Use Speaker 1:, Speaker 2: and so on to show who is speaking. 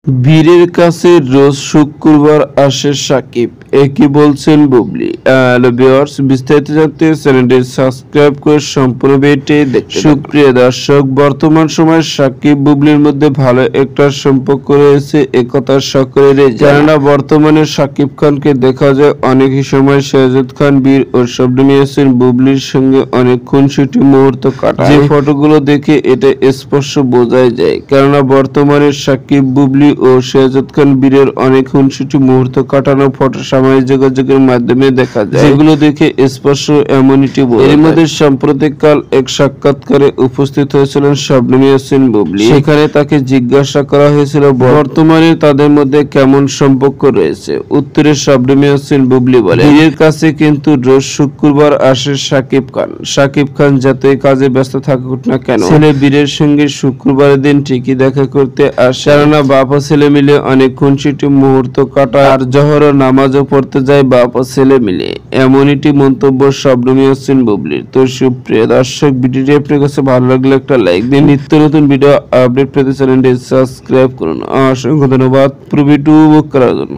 Speaker 1: বীরের কাছে রোজ শুক্রবার আসে সাকিব, একই বলছেন বুবলি। হ্যালো ভিউয়ার্স, বিস্তারিত জানতে চ্যানেলটি সাবস্ক্রাইব করে সম্পূর্ণ ভিডিওটি দেখতে থাকুন। সুপ্রিয় দর্শক, বর্তমান সময়ে সাকিব বুবলির মধ্যে ভালো একটা সম্পর্ক রয়েছে, একথা সকলেরই জানা। বর্তমানে সাকিব খানকে দেখা যায় অনেকই সময় শাহজাদ খান, বীর ও শবনম ইয়াসমিন বুবলির সঙ্গে অনেক খুনসুটি মুহূর্ত কাটায়। যে ফটোগুলো দেখে এটা স্পষ্ট বোঝাই যায়, কেননা বর্তমানে সাকিব, বুবলি ও শাহজাদ খান, বীরের অনেক খুনসুটি মুহূর্ত কাটানো ফটো সামাজিক যোগাযোগের মাধ্যমে দেখা যায়, যেগুলো দেখে স্পষ্ট এমনটি বোঝা যায়। এর মধ্যে সাম্প্রতিককাল এক সাক্ষাৎকারে উপস্থিত হয়েছিলেন শবনম ইয়াসমিন বুবলি। সেখানে তাকে জিজ্ঞাসা করা হয়েছিল বর্তমানে তাদের মধ্যে কেমন সম্পর্ক রয়েছে। উত্তরে শবনম ইয়াসমিন বুবলি বলে, বীরের কাছে কিন্তু রোজ শুক্রবার আসে সাকিব খান। সাকিব খান যতই কাজে ব্যস্ত থাকুক না কেন, ছেলে বীরের সঙ্গে শুক্রবারের দিন ঠিকই দেখা করতে আসে, কেননা বাপ ও ছেলে মিলে অনেক খুনসুটি মুহূর্ত কাটায়, আর জহরের নামাজও পড়তে যায় বাপ ও ছেলে মিলে। এমনটি মন্তব্য শবনম ইয়াসমিন বুবলির। তো সুপ্রিয় দর্শক, ভিডিওটি আপনার কাছে ভালো লাগলে একটা লাইক দিন। নিত্য নতুন ভিডিও আপডেট পেতে চ্যানেলটি সাবস্ক্রাইব করুন। অসংখ্য ধন্যবাদ পুরো ভিডিও করার জন্য।